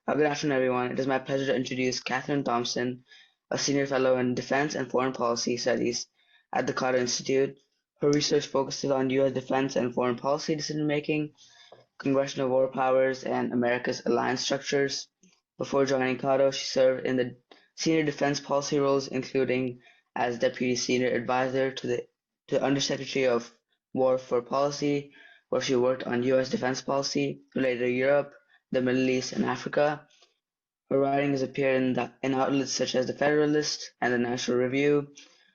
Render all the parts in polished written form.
Good afternoon, everyone. It is my pleasure to introduce Katherine Thompson, a senior fellow in Defense and Foreign Policy Studies at the Cato Institute. Her research focuses on U.S. defense and foreign policy decision-making, congressional war powers, and America's alliance structures. Before joining Cato, she served in the senior defense policy roles, including as Deputy Senior Advisor to Undersecretary of War for Policy, where she worked on U.S. defense policy related to Europe, the Middle East, and Africa. Her writings appear in outlets such as The Federalist and the National Review.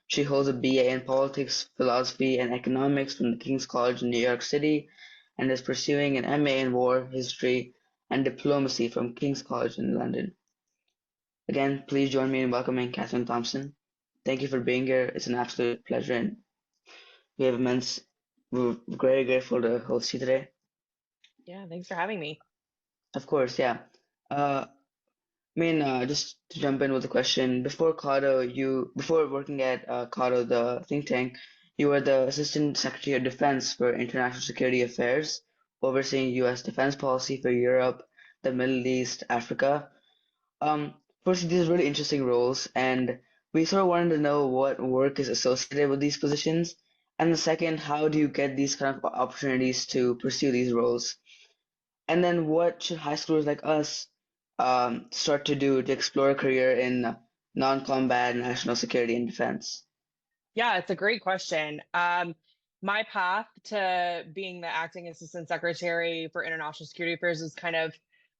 She holds a BA in Politics, Philosophy, and Economics from the King's College in New York City and is pursuing an MA in War History and Diplomacy from King's College in London. Again, please join me in welcoming Katherine Thompson. Thank you for being here. It's an absolute pleasure, and we're very grateful to host you today. Yeah, thanks for having me. Of course, yeah. Uh, just to jump in with a question, before working at Cato, the think tank, you were the Assistant Secretary of Defense for International Security Affairs, overseeing U.S. defense policy for Europe, the Middle East, Africa. Um, First, these are really interesting roles, and we sort of wanted to know what work is associated with these positions, and the second, how do you get these kind of opportunities to pursue these roles? And then what should high schoolers like us start to do to explore a career in non-combat national security and defense? Yeah, it's a great question. My path to being the acting assistant secretary for international security affairs is kind of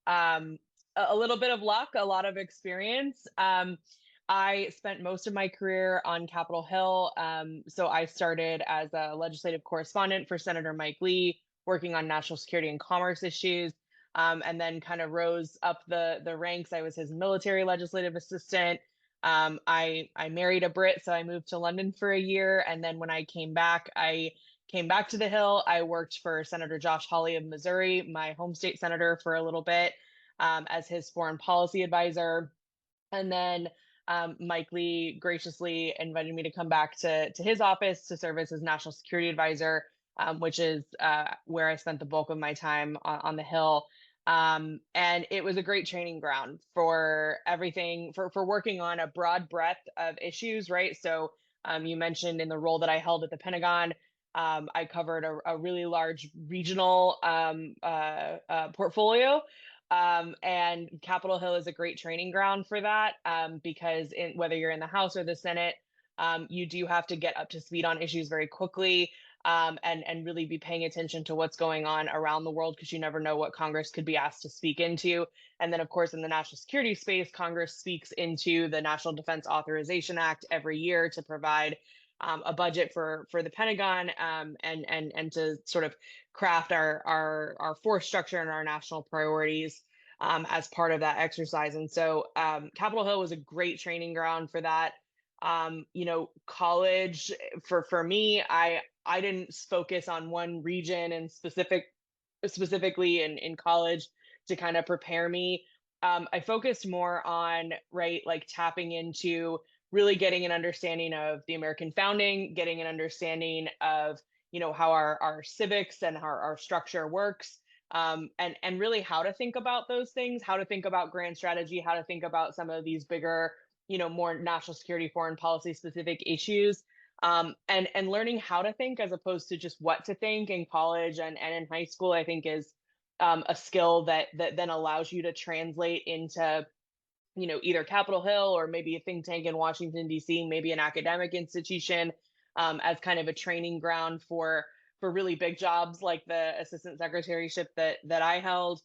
a little bit of luck, a lot of experience. I spent most of my career on Capitol Hill. So I started as a legislative correspondent for Senator Mike Lee, working on national security and commerce issues, and then kind of rose up the ranks. I was his military legislative assistant. I married a Brit, so I moved to London for a year, and then when I came back to the Hill. I worked for Senator Josh Hawley of Missouri, my home state senator, for a little bit as his foreign policy advisor, and then Mike Lee graciously invited me to come back to his office to serve as his national security advisor, which is where I spent the bulk of my time on the Hill. And it was a great training ground for everything, for working on a broad breadth of issues, right? So you mentioned in the role that I held at the Pentagon, I covered a really large regional portfolio. And Capitol Hill is a great training ground for that, because whether you're in the House or the Senate, you do have to get up to speed on issues very quickly, and really be paying attention to what's going on around the world, because you never know what Congress could be asked to speak into. And then, of course, in the national security space, Congress speaks into the National Defense Authorization Act every year to provide a budget for the Pentagon, and to sort of craft our force structure and our national priorities as part of that exercise. And so Capitol Hill was a great training ground for that. College for me, I didn't focus on one region and specifically in college to kind of prepare me. I focused more on, right, like tapping into really getting an understanding of the American founding, getting an understanding of, how our civics and our structure works, and really how to think about those things, how to think about grand strategy, how to think about some of these bigger, more national security, foreign policy specific issues, and learning how to think as opposed to just what to think in college and in high school, I think is a skill that then allows you to translate into, either Capitol Hill or maybe a think tank in Washington, D.C., maybe an academic institution, as kind of a training ground for really big jobs like the assistant secretaryship that I held.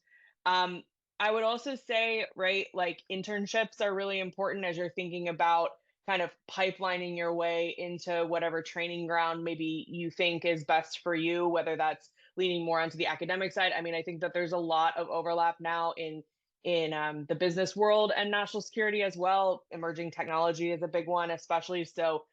I would also say, right, like internships are really important as you're thinking about kind of pipelining your way into whatever training ground maybe you think is best for you, whether that's leaning more onto the academic side. I mean, I think that there's a lot of overlap now in the business world and national security as well. Emerging technology is a big one, especially. So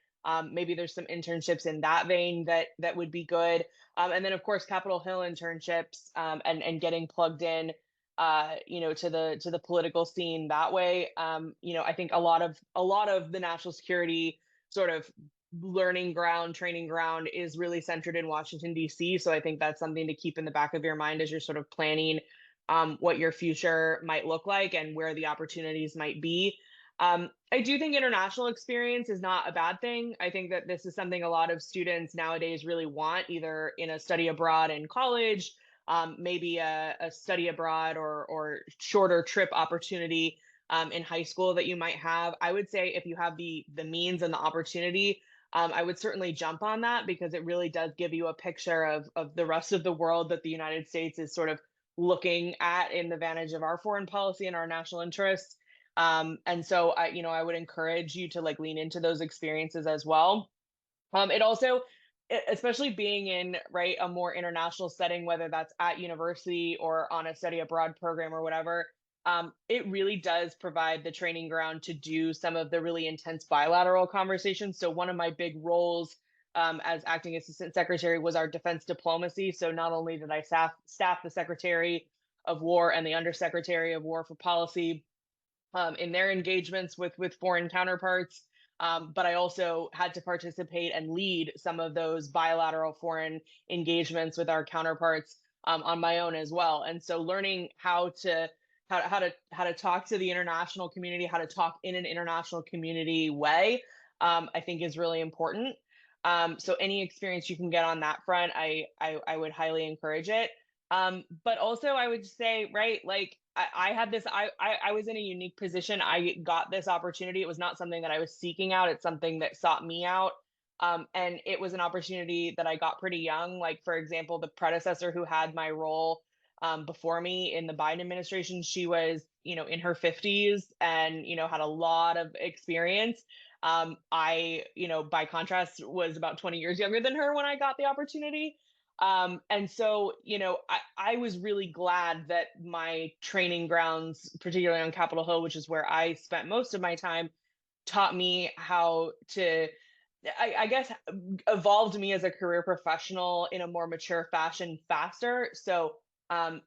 maybe there's some internships in that vein that would be good. And then of course Capitol Hill internships, and getting plugged in, to the political scene that way. I think a lot of the national security sort of learning ground, training ground is really centered in Washington, D.C. So I think that's something to keep in the back of your mind as you're sort of planning what your future might look like and where the opportunities might be. I do think international experience is not a bad thing. I think that this is something a lot of students nowadays really want, either in a study abroad in college, maybe a study abroad or shorter trip opportunity in high school that you might have. I would say if you have the means and the opportunity, I would certainly jump on that, because it really does give you a picture of the rest of the world that the United States is sort of looking at in the vantage of our foreign policy and our national interests. And so I would encourage you to like lean into those experiences as well. It also, especially being in right a more international setting, whether that's at university or on a study abroad program or whatever, it really does provide the training ground to do some of the really intense bilateral conversations. So one of my big roles as acting assistant secretary was our defense diplomacy. So not only did I staff the secretary of war and the undersecretary of war for policy in their engagements with foreign counterparts. But I also had to participate and lead some of those bilateral foreign engagements with our counterparts on my own as well. And so learning how to talk to the international community, how to talk in an international community way, I think is really important. So any experience you can get on that front, I would highly encourage it. But also I would say, right, like I had this, I was in a unique position. I got this opportunity. It was not something that I was seeking out. It's something that sought me out. And it was an opportunity that I got pretty young. Like, for example, the predecessor who had my role before me in the Biden administration, she was, in her 50s and, had a lot of experience. I, by contrast, was about 20 years younger than her when I got the opportunity. And so, I was really glad that my training grounds, particularly on Capitol Hill, which is where I spent most of my time, taught me how to, I guess, evolved me as a career professional in a more mature fashion faster. So,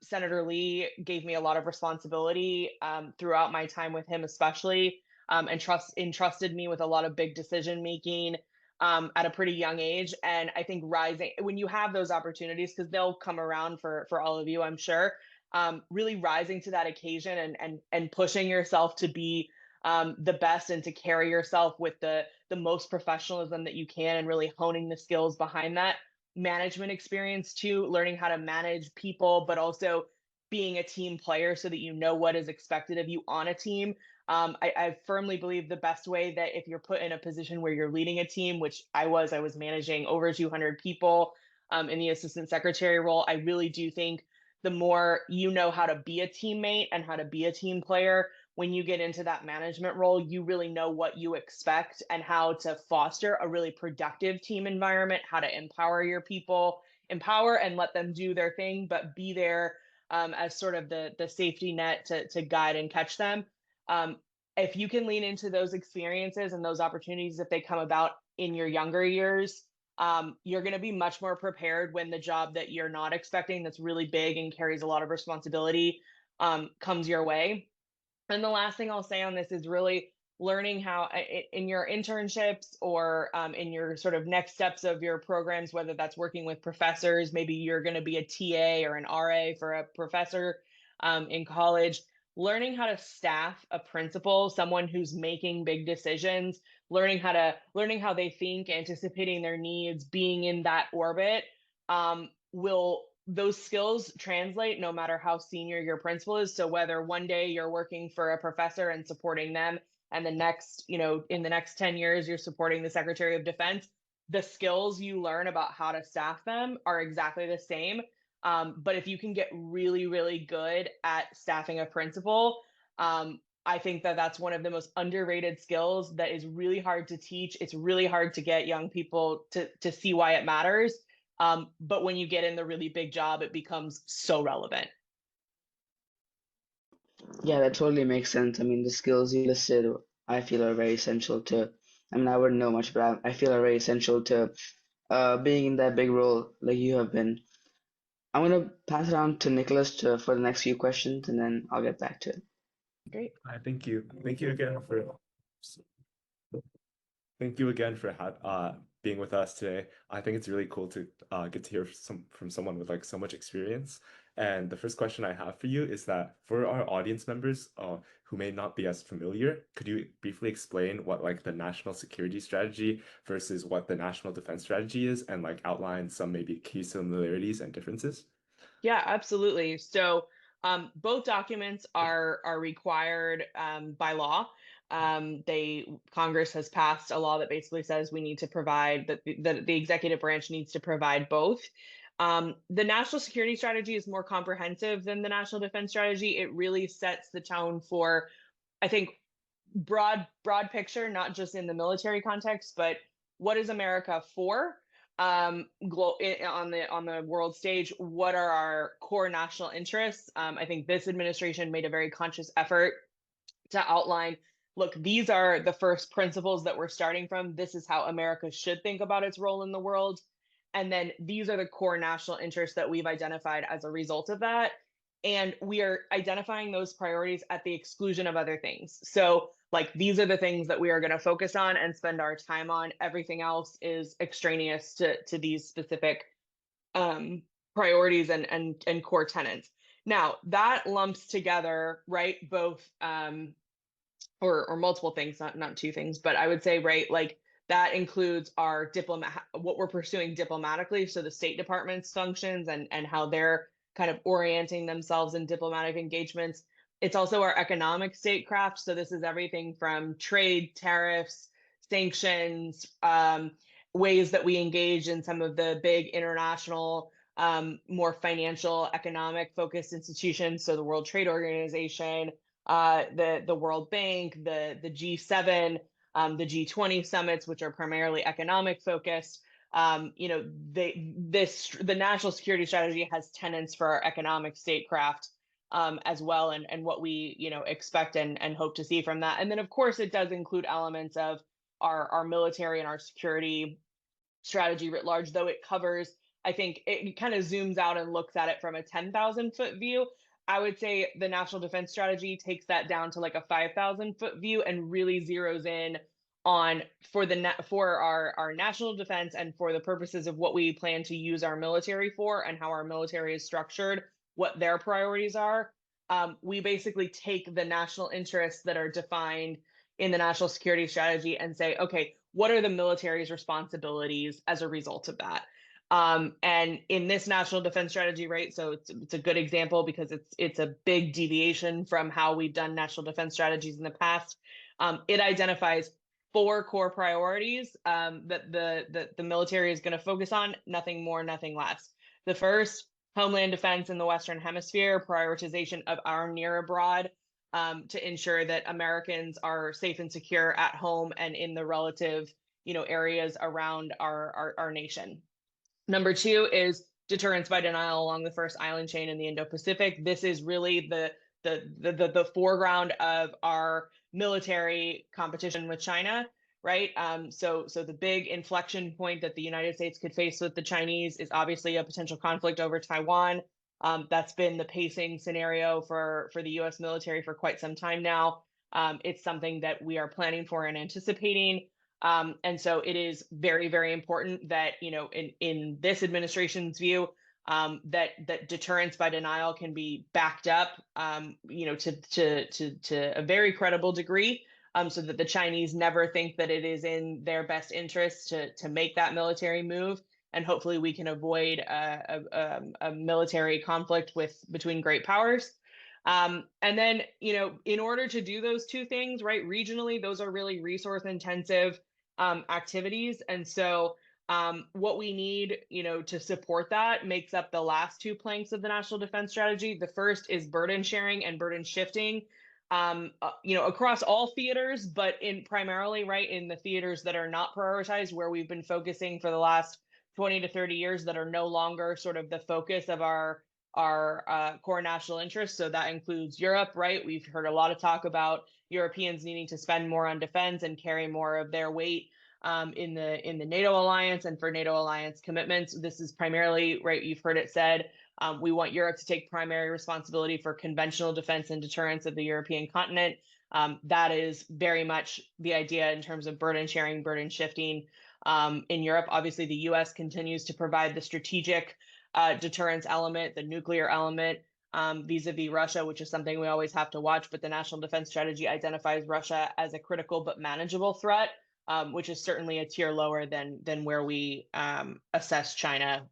Senator Lee gave me a lot of responsibility throughout my time with him, especially, and entrusted me with a lot of big decision making at a pretty young age. And I think rising when you have those opportunities, because they'll come around for all of you, I'm sure, really rising to that occasion and pushing yourself to be the best and to carry yourself with the most professionalism that you can, and really honing the skills behind that management experience too, learning how to manage people, but also being a team player so that you know what is expected of you on a team. I firmly believe the best way that if you're put in a position where you're leading a team, which I was managing over 200 people in the assistant secretary role. I really do think the more you know how to be a teammate and how to be a team player, when you get into that management role, you really know what you expect and how to foster a really productive team environment, how to empower your people, empower and let them do their thing, but be there as sort of the safety net to guide and catch them. Um, if you can lean into those experiences and those opportunities, if they come about in your younger years, you're going to be much more prepared when the job that you're not expecting, that's really big and carries a lot of responsibility, comes your way. And the last thing I'll say on this is really learning how in your internships or in your sort of next steps of your programs, whether that's working with professors, maybe you're going to be a TA or an RA for a professor in college, learning how to staff a principal, someone who's making big decisions, learning how they think, anticipating their needs, being in that orbit, will those skills translate no matter how senior your principal is. So whether one day you're working for a professor and supporting them, and the next, in the next 10 years, you're supporting the Secretary of Defense, the skills you learn about how to staff them are exactly the same. But if you can get really, really good at staffing a principal, I think that that's one of the most underrated skills that is really hard to teach. It's really hard to get young people to see why it matters. But when you get in the really big job, it becomes so relevant. Yeah, that totally makes sense. I mean, the skills you listed, I feel are very essential to, I mean, I wouldn't know much, but I feel are very essential to being in that big role like you have been. I'm going to pass it on to Nicholas for the next few questions, and then I'll get back to it. Great. Thank you. Thank you again for being with us today. I think it's really cool to get to hear from someone with like so much experience, And the first question I have for you is that for our audience members who may not be as familiar, could you briefly explain what like the national security strategy versus what the national defense strategy is, and like outline some maybe key similarities and differences? Yeah, absolutely. So both documents are required by law. Congress has passed a law that basically says we need to provide that the executive branch needs to provide both. The national security strategy is more comprehensive than the national defense strategy. It really sets the tone for, I think, broad picture, not just in the military context, but what is America for? On the world stage, what are our core national interests? I think this administration made a very conscious effort to outline, look, these are the first principles that we're starting from. This is how America should think about its role in the world. And then these are the core national interests that we've identified as a result of that. And we are identifying those priorities at the exclusion of other things. So like, these are the things that we are going to focus on and spend our time on. Everything else is extraneous to these specific priorities and core tenets. Now that lumps together, right, both or multiple things, not two things, but I would say, right, like that includes our what we're pursuing diplomatically. So the State Department's functions and how they're kind of orienting themselves in diplomatic engagements. It's also our economic statecraft. So this is everything from trade, tariffs, sanctions, ways that we engage in some of the big international, more financial, economic focused institutions. So the World Trade Organization, the World Bank, the G7, the G20 summits, which are primarily economic focused. The national security strategy has tenets for our economic statecraft as well, and what we expect and hope to see from that. And then of course it does include elements of our military and our security strategy writ large, though it covers, I think it kind of zooms out and looks at it from a 10,000-foot view. I would say the national defense strategy takes that down to like a 5,000-foot view and really zeroes in on for our national defense and for the purposes of what we plan to use our military for and how our military is structured, what their priorities are. We basically take the national interests that are defined in the national security strategy and say, okay, what are the military's responsibilities as a result of that? And in this national defense strategy, right, so it's a good example because it's a big deviation from how we've done national defense strategies in the past. It identifies 4 core priorities that the military is going to focus on, nothing more, nothing less. The first, homeland defense in the Western Hemisphere, prioritization of our near abroad to ensure that Americans are safe and secure at home and in the relative areas around our nation. Number 2 is deterrence by denial along the first island chain in the Indo-Pacific. This is really the foreground of our military competition with China, right? So the big inflection point that the United States could face with the Chinese is obviously a potential conflict over Taiwan. That's been the pacing scenario for the U.S. military for quite some time now. It's something that we are planning for and anticipating. And so it is very, very important that, in this administration's view, that deterrence by denial can be backed up, to a very credible degree, so that the Chinese never think that it is in their best interest to make that military move. And hopefully we can avoid a military conflict between great powers. And then, in order to do those two things, right, regionally, those are really resource intensive activities. And so what we need, to support that makes up the last 2 planks of the national defense strategy. The first is burden sharing and burden shifting, across all theaters, but primarily, right, in the theaters that are not prioritized, where we've been focusing for the last 20 to 30 years, that are no longer sort of the focus of our core national interests. So that includes Europe, right? We've heard a lot of talk about Europeans needing to spend more on defense and carry more of their weight in the NATO alliance and for NATO alliance commitments. This is primarily, right, you've heard it said, we want Europe to take primary responsibility for conventional defense and deterrence of the European continent. That is very much the idea in terms of burden sharing, burden shifting in Europe. Obviously, the US continues to provide the strategic deterrence element, the nuclear element, vis-a-vis Russia, which is something we always have to watch. But the National Defense Strategy identifies Russia as a critical but manageable threat, which is certainly a tier lower than where we assess China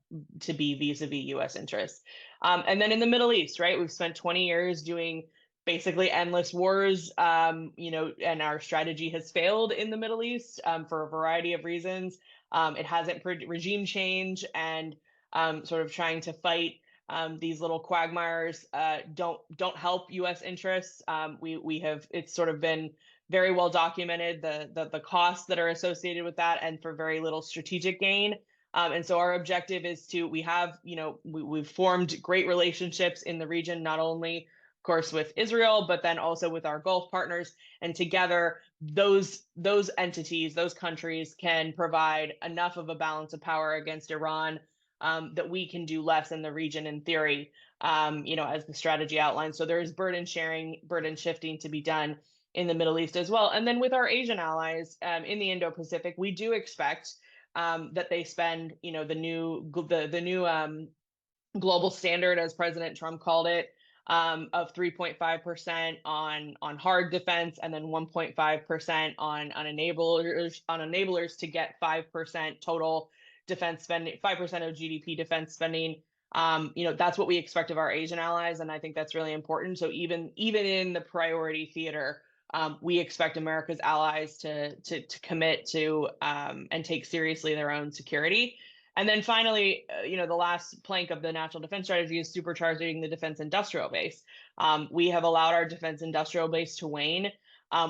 to be vis-a-vis U.S. interests. And then in the Middle East, right, we've spent 20 years doing basically endless wars, and our strategy has failed in the Middle East for a variety of reasons. It hasn't regime change and sort of trying to fight these little quagmires don't help U.S. interests. It's sort of been very well documented the costs that are associated with that, and for very little strategic gain. And so our objective is we've formed great relationships in the region, not only of course with Israel, but then also with our Gulf partners. And together, those entities, those countries can provide enough of a balance of power against Iran that we can do less in the region in theory, as the strategy outlines. So there is burden sharing, burden shifting to be done in the Middle East as well. And then with our Asian allies in the Indo-Pacific, we do expect that they spend, the new global standard, as President Trump called it, of 3.5% on hard defense, and then 1.5% on enablers to get 5% total defense spending, 5% of GDP defense spending. That's what we expect of our Asian allies, and I think that's really important. So even in the priority theater, we expect America's allies to commit to and take seriously their own security. And then finally, the last plank of the National Defense Strategy is supercharging the defense industrial base. We have allowed our defense industrial base to wane.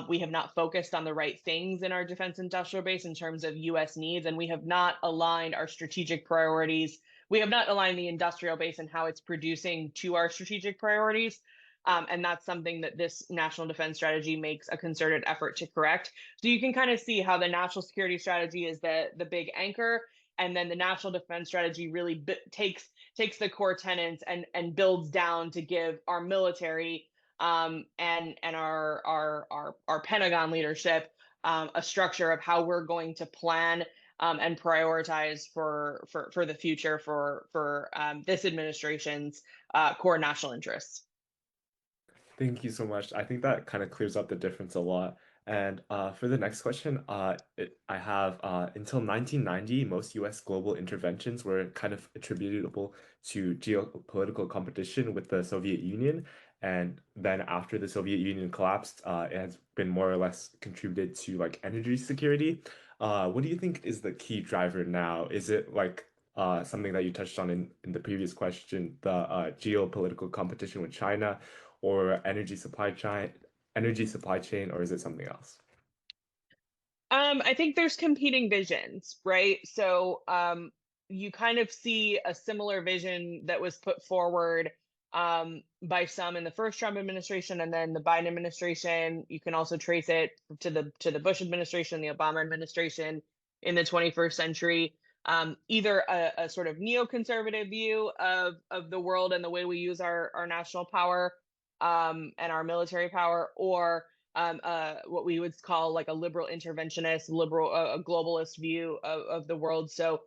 We have not focused on the right things in our defense industrial base in terms of U.S. needs, and we have not aligned our strategic priorities. We have not aligned the industrial base and how it's producing to our strategic priorities. And that's something that this National Defense Strategy makes a concerted effort to correct. So you can kind of see how the National Security Strategy is the big anchor, and then the National Defense Strategy really takes the core tenets and builds down to give our military and our Pentagon leadership a structure of how we're going to plan and prioritize for the future for this administration's core national interests. Thank you so much. I think that kind of clears up the difference a lot. And for the next question, I have until 1990, most US global interventions were kind of attributable to geopolitical competition with the Soviet Union. And then after the Soviet Union collapsed, it has been more or less contributed to like energy security. What do you think is the key driver now? Is it like something that you touched on in the previous question, the geopolitical competition with China, or energy supply chain, or is it something else? I think there's competing visions, right? So you kind of see a similar vision that was put forward by some in the first Trump administration, and then the Biden administration. You can also trace it to the Bush administration, the Obama administration in the 21st century. Either a sort of neoconservative view of the world and the way we use our national power and our military power, or what we would call like a liberal interventionist, a globalist view of the world. So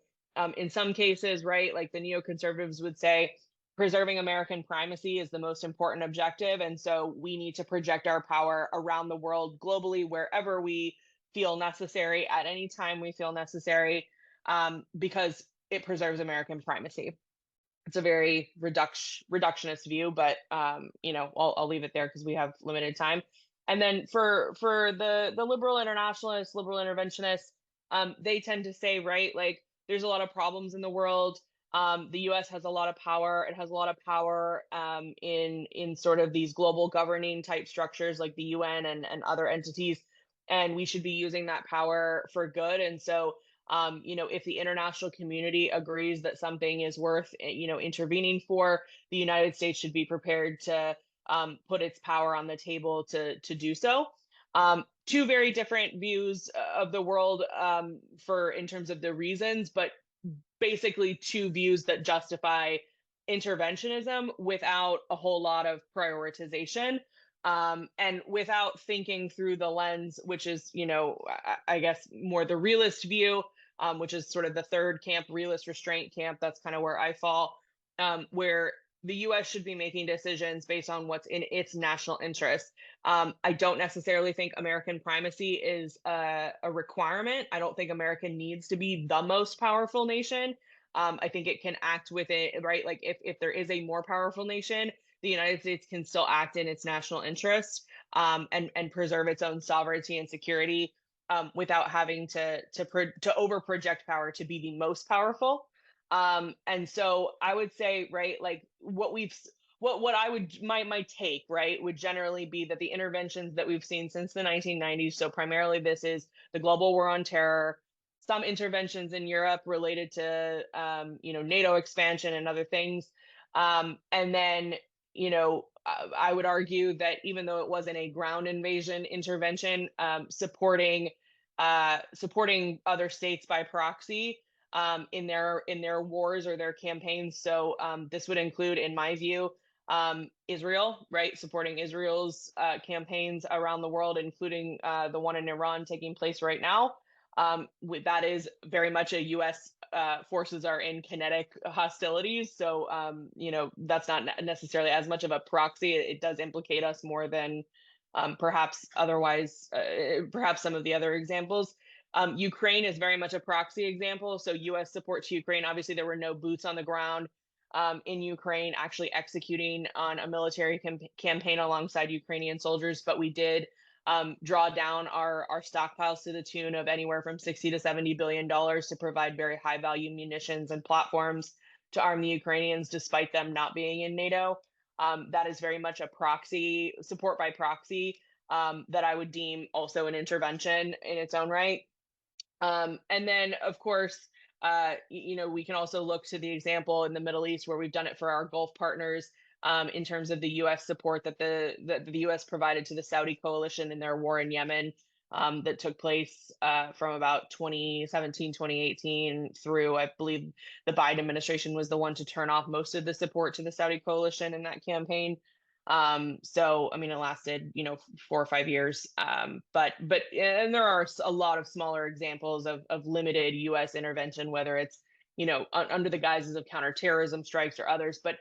in some cases, right, like the neoconservatives would say, preserving American primacy is the most important objective. And so we need to project our power around the world globally, wherever we feel necessary, at any time we feel necessary, because it preserves American primacy. It's a very reductionist view, but I'll leave it there because we have limited time. And then for the liberal internationalists, liberal interventionists, they tend to say, right, like there's a lot of problems in the world. The U.S. has a lot of power. It has a lot of power in sort of these global governing type structures like the UN and other entities, and we should be using that power for good. And so if the international community agrees that something is worth, intervening for, the United States should be prepared to put its power on the table to do so. Two very different views of the world in terms of the reasons, but basically two views that justify interventionism without a whole lot of prioritization. And without thinking through the lens, which is, I guess more the realist view, which is sort of the third camp, realist restraint camp. That's kind of where I fall. where the U.S. should be making decisions based on what's in its national interest. I don't necessarily think American primacy is a requirement. I don't think America needs to be the most powerful nation. I think it can act with it, right? Like if there is a more powerful nation, the United States can still act in its national interest, and preserve its own sovereignty and security, without having to over project power to be the most powerful. And so I would say, right, like what I would, my take, right, would generally be that the interventions that we've seen since the 1990s, so primarily this is the global war on terror, some interventions in Europe related to NATO expansion and other things, and then I would argue that even though it wasn't a ground invasion intervention, supporting other states by proxy, in their wars or their campaigns. So this would include, in my view, Israel, right? Supporting Israel's campaigns around the world, including the one in Iran taking place right now. That is very much a U.S. Forces are in kinetic hostilities. So, that's not necessarily as much of a proxy. It does implicate us more than perhaps otherwise, perhaps some of the other examples. Ukraine is very much a proxy example. So U.S. support to Ukraine, obviously there were no boots on the ground in Ukraine actually executing on a military campaign alongside Ukrainian soldiers, but we did draw down our stockpiles to the tune of anywhere from $60 to $70 billion to provide very high value munitions and platforms to arm the Ukrainians, despite them not being in NATO. That is very much a proxy, support by proxy, that I would deem also an intervention in its own right. And then, of course, we can also look to the example in the Middle East where we've done it for our Gulf partners, in terms of the U.S. support that the U.S. provided to the Saudi coalition in their war in Yemen, that took place from about 2017, 2018 through, I believe, the Biden administration was the one to turn off most of the support to the Saudi coalition in that campaign. So I mean, it lasted 4 or 5 years, but and there are a lot of smaller examples of limited U.S. intervention, whether it's under the guises of counterterrorism strikes or others. But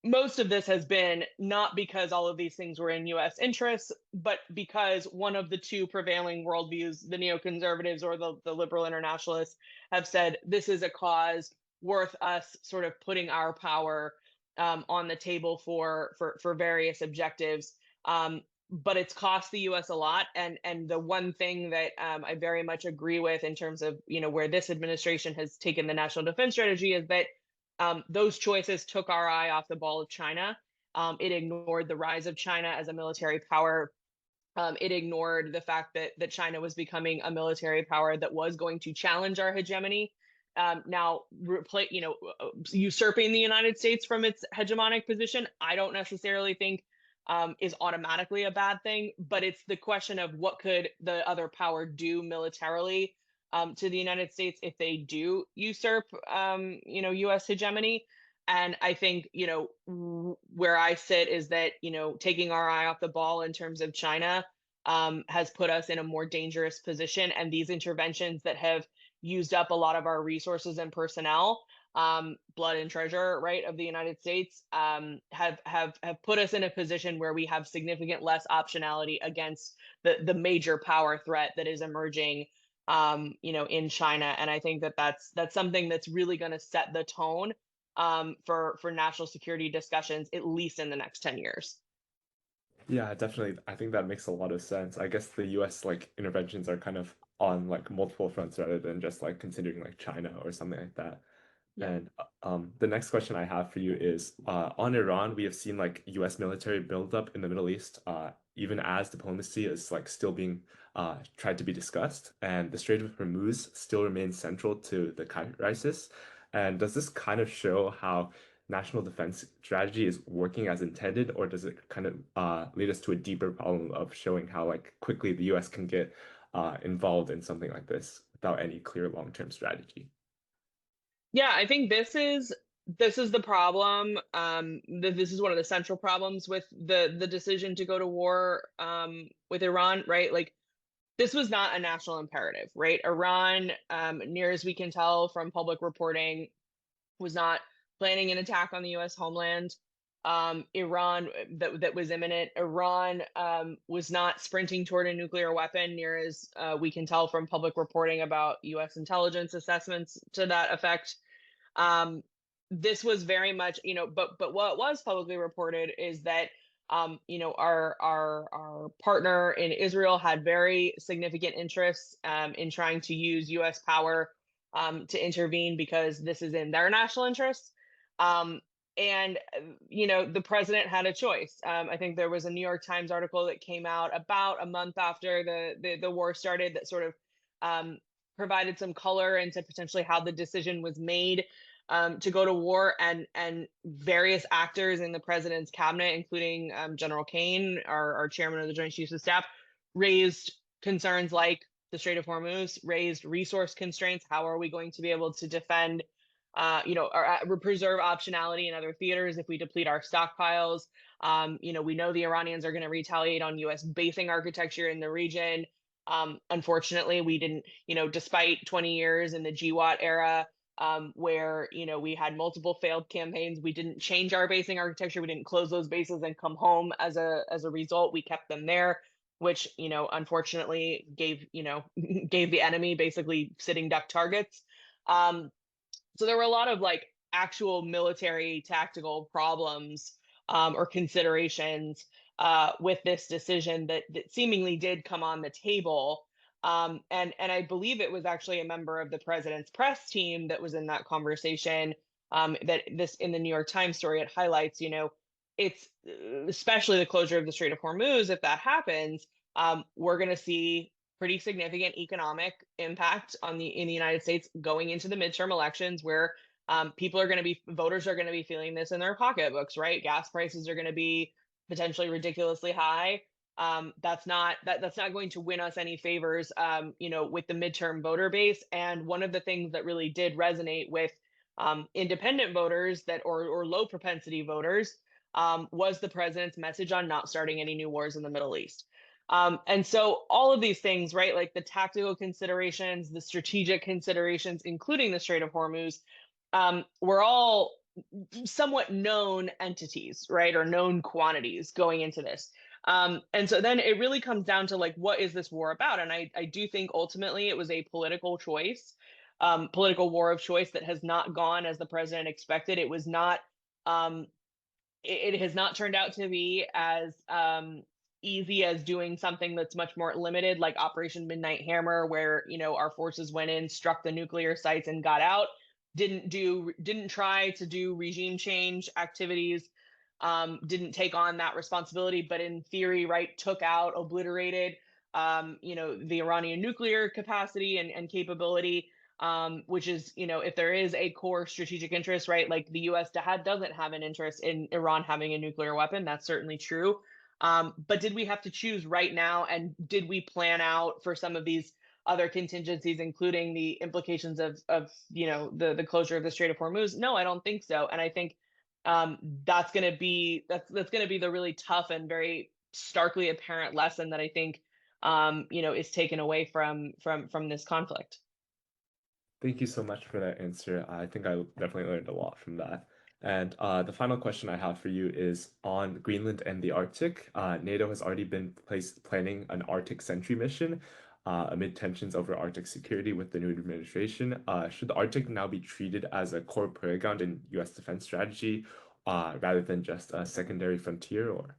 most of this has been not because all of these things were in U.S. interests, but because one of the two prevailing worldviews, the neoconservatives or the liberal internationalists, have said this is a cause worth us sort of putting our power on the table for various objectives. But it's cost the U.S. a lot. And the one thing that I very much agree with in terms of where this administration has taken the national defense strategy is that those choices took our eye off the ball of China. It ignored the rise of China as a military power. It ignored the fact that China was becoming a military power that was going to challenge our hegemony. Now, usurping the United States from its hegemonic position, I don't necessarily think is automatically a bad thing, but it's the question of what could the other power do militarily to the United States if they do usurp, U.S. hegemony. And I think, where I sit is that, taking our eye off the ball in terms of China has put us in a more dangerous position. And these interventions that have used up a lot of our resources and personnel, blood and treasure, right, of the United States, have put us in a position where we have significant less optionality against the major power threat that is emerging in China. And I think that's something that's really going to set the tone for national security discussions, at least in the next 10 years. Yeah, definitely. I think that makes a lot of sense. I guess the US interventions are kind of on multiple fronts rather than just considering China or something like that. Yeah. And the next question I have for you is on Iran, we have seen US military buildup in the Middle East, even as diplomacy is still being tried to be discussed, and the Strait of Hormuz still remains central to the crisis. And does this kind of show how national defense strategy is working as intended, or does it kind of lead us to a deeper problem of showing how quickly the US can get involved in something like this without any clear long-term strategy? Yeah, I think this is the problem. This is one of the central problems with the decision to go to war with Iran, right? This was not a national imperative, right? Iran, near as we can tell from public reporting, was not planning an attack on the U.S. homeland. Iran, that was imminent. Iran was not sprinting toward a nuclear weapon, near as we can tell from public reporting about U.S. intelligence assessments to that effect. This was very much, but what was publicly reported is that our partner in Israel had very significant interests in trying to use U.S. power to intervene because this is in their national interests. And the president had a choice. I think there was a New York Times article that came out about a month after the war started that sort of provided some color into potentially how the decision was made to go to war, and various actors in the president's cabinet, including General Kane, our chairman of the Joint Chiefs of Staff, raised concerns like the Strait of Hormuz, raised resource constraints. How are we going to be able to defend or preserve optionality in other theaters if we deplete our stockpiles? We know the Iranians are going to retaliate on U.S. basing architecture in the region. Unfortunately, we didn't, despite 20 years in the GWAT era, where we had multiple failed campaigns, we didn't change our basing architecture. We didn't close those bases and come home as a result. We kept them there, which unfortunately gave gave the enemy basically sitting duck targets. So there were a lot of actual military tactical problems or considerations with this decision that seemingly did come on the table. And I believe it was actually a member of the president's press team that was in that conversation, that this, in the New York Times story, it highlights, it's especially the closure of the Strait of Hormuz. If that happens, we're going to see pretty significant economic impact in the United States going into the midterm elections, where voters are going to be feeling this in their pocketbooks, right? Gas prices are going to be potentially ridiculously high. That's not going to win us any favors, with the midterm voter base. And one of the things that really did resonate with independent voters or low propensity voters was the president's message on not starting any new wars in the Middle East. And so all of these things, right, like the tactical considerations, the strategic considerations, including the Strait of Hormuz, were all somewhat known entities, right, or known quantities going into this. And so then it really comes down to what is this war about? And I do think ultimately it was a political choice, political war of choice that has not gone as the president expected. It was not, it has not turned out to be as easy as doing something that's much more limited, like Operation Midnight Hammer, where our forces went in, struck the nuclear sites, and got out. Didn't try to do regime change activities, didn't take on that responsibility, but in theory, right, took out, obliterated, the Iranian nuclear capacity and capability, which is, if there is a core strategic interest, right, like the U.S. doesn't have an interest in Iran having a nuclear weapon. That's certainly true. But did we have to choose right now? And did we plan out for some of these other contingencies, including the implications of the closure of the Strait of Hormuz? No, I don't think so. And I think that's going to be the really tough and very starkly apparent lesson that I think is taken away from this conflict. Thank you so much for that answer. I think I definitely learned a lot from that. And the final question I have for you is on Greenland and the Arctic. NATO has already been planning an Arctic Sentry mission amid tensions over Arctic security with the new administration. Should the Arctic now be treated as a core playground in U.S. defense strategy rather than just a secondary frontier, or?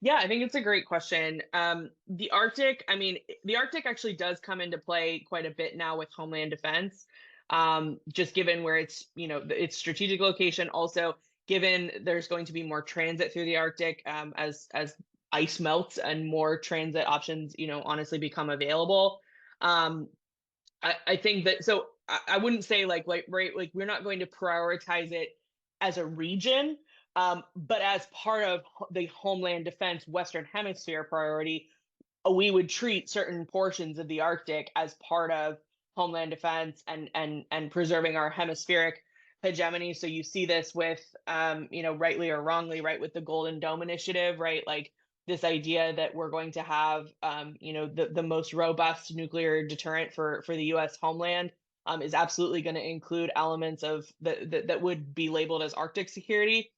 Yeah, I think it's a great question. The Arctic actually does come into play quite a bit now with Homeland Defense, just given where its strategic location. Also, given there's going to be more transit through the Arctic as ice melts and more transit options, honestly become available. I think that, so I wouldn't say we're not going to prioritize it as a region. But as part of the Homeland Defense Western Hemisphere priority, we would treat certain portions of the Arctic as part of Homeland Defense and preserving our hemispheric hegemony. So you see this with, rightly or wrongly, right, with the Golden Dome Initiative, right, like this idea that we're going to have, the most robust nuclear deterrent for the U.S. homeland is absolutely going to include elements of that would be labeled as Arctic security.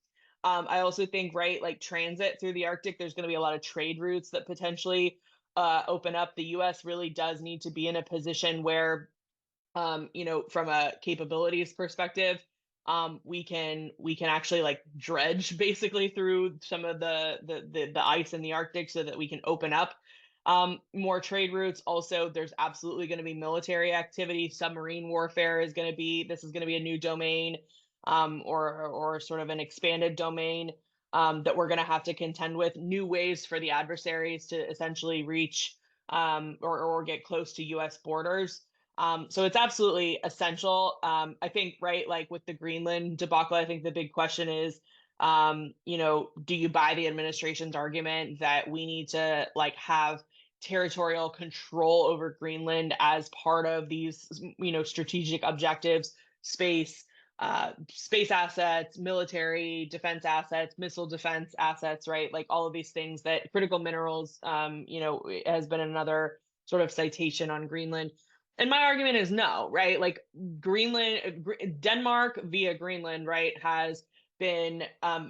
I also think, right, like transit through the Arctic, there's going to be a lot of trade routes that potentially open up. The U.S. really does need to be in a position where, from a capabilities perspective, we can actually like dredge basically through some of the ice in the Arctic so that we can open up more trade routes. Also, there's absolutely going to be military activity. Submarine warfare is going to be a new domain, or sort of an expanded domain, that we're going to have to contend with. New ways for the adversaries to essentially reach, or get close to U.S. borders. So it's absolutely essential. I think, right, like with the Greenland debacle, I think the big question is, do you buy the administration's argument that we need to like have territorial control over Greenland as part of these, strategic objectives, space assets, military defense assets, missile defense assets, right? Like all of these things, that critical minerals, has been another sort of citation on Greenland. And my argument is no, right? Like Denmark via Greenland, right, has been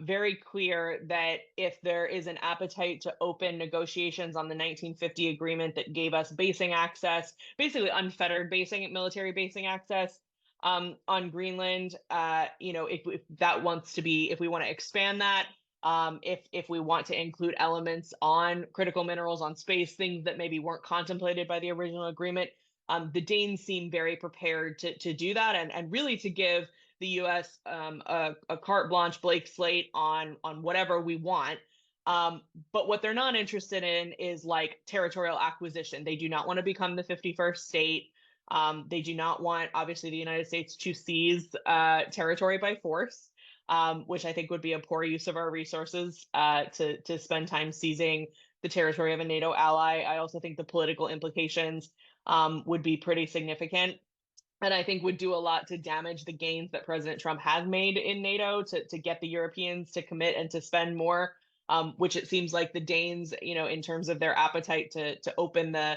very clear that if there is an appetite to open negotiations on the 1950 agreement that gave us basing access, basically unfettered military basing access on Greenland, if that wants to be, if we want to expand that, if we want to include elements on critical minerals, on space, things that maybe weren't contemplated by the original agreement, the Danes seem very prepared to do that, and really to give the U.S. A carte blanche, blank slate on whatever we want. But what they're not interested in is like territorial acquisition. They do not want to become the 51st state. They do not want, obviously, the United States to seize territory by force, which I think would be a poor use of our resources, to spend time seizing the territory of a NATO ally. I also think the political implications would be pretty significant, and I think would do a lot to damage the gains that President Trump has made in NATO to get the Europeans to commit and to spend more, which it seems like the Danes, in terms of their appetite to open the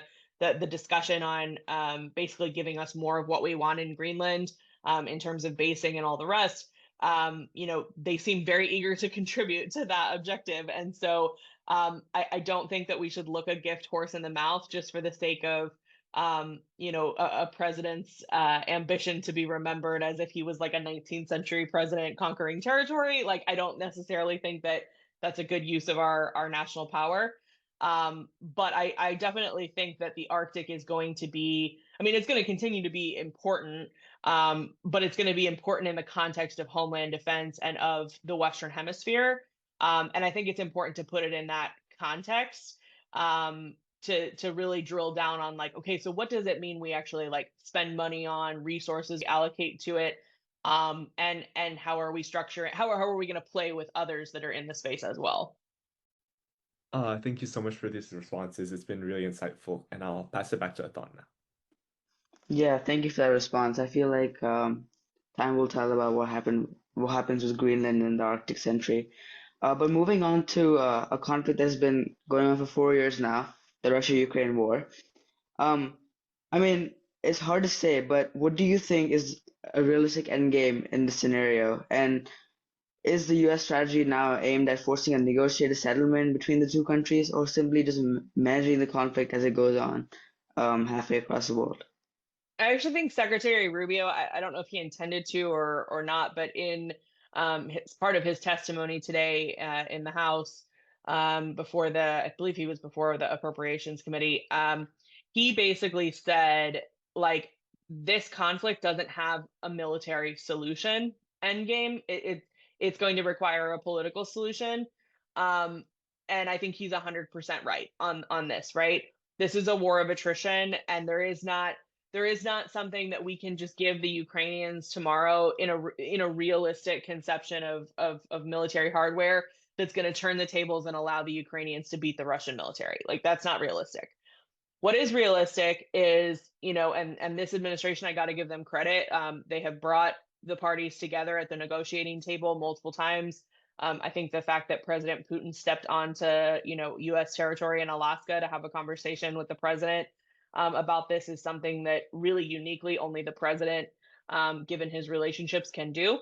discussion on basically giving us more of what we want in Greenland, in terms of basing and all the rest, they seem very eager to contribute to that objective. And so I don't think that we should look a gift horse in the mouth just for the sake of a president's ambition to be remembered as if he was like a 19th century president conquering territory. Like, I don't necessarily think that that's a good use of our national power. But I definitely think that the Arctic is going to be, it's going to continue to be important, but it's going to be important in the context of homeland defense and of the Western Hemisphere. And I think it's important to put it in that context, to really drill down on like, okay, so what does it mean we actually like spend money on resources, allocate to it, and how are we structuring, how are we going to play with others that are in the space as well? Thank you so much for these responses. It's been really insightful, and I'll pass it back to Aton now. Yeah, thank you for that response. I feel like time will tell about what happens with Greenland in the Arctic century. But moving on to a conflict that's been going on for 4 years now, the Russia-Ukraine war. It's hard to say, but what do you think is a realistic endgame in this scenario? And is the U.S. strategy now aimed at forcing a negotiated settlement between the two countries, or simply just managing the conflict as it goes on, halfway across the world? I actually think Secretary Rubio, I don't know if he intended to or not, but in part of his testimony today in the House, I believe he was before the Appropriations Committee, he basically said, like, this conflict doesn't have a military solution endgame. It's going to require a political solution. And I think he's 100% right on this, right? This is a war of attrition, and there is not something that we can just give the Ukrainians tomorrow in a realistic conception of military hardware that's going to turn the tables and allow the Ukrainians to beat the Russian military. Like, that's not realistic. What is realistic is, and this administration, I got to give them credit. They have brought the parties together at the negotiating table multiple times. I think the fact that President Putin stepped onto, U.S. territory in Alaska to have a conversation with the president, about this is something that really uniquely only the president, given his relationships, can do.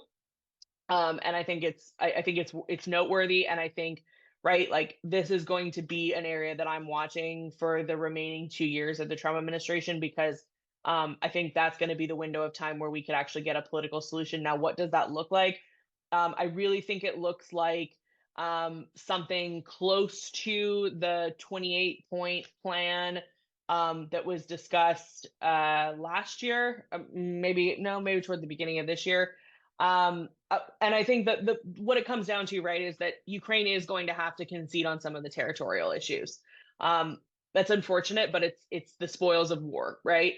And I think it's noteworthy, and I think, right, like, this is going to be an area that I'm watching for the remaining 2 years of the Trump administration, because I think that's going to be the window of time where we could actually get a political solution. Now, what does that look like? I really think it looks like something close to the 28-point plan that was discussed last year, maybe toward the beginning of this year. And I think that what it comes down to, right, is that Ukraine is going to have to concede on some of the territorial issues. That's unfortunate, but it's the spoils of war, right?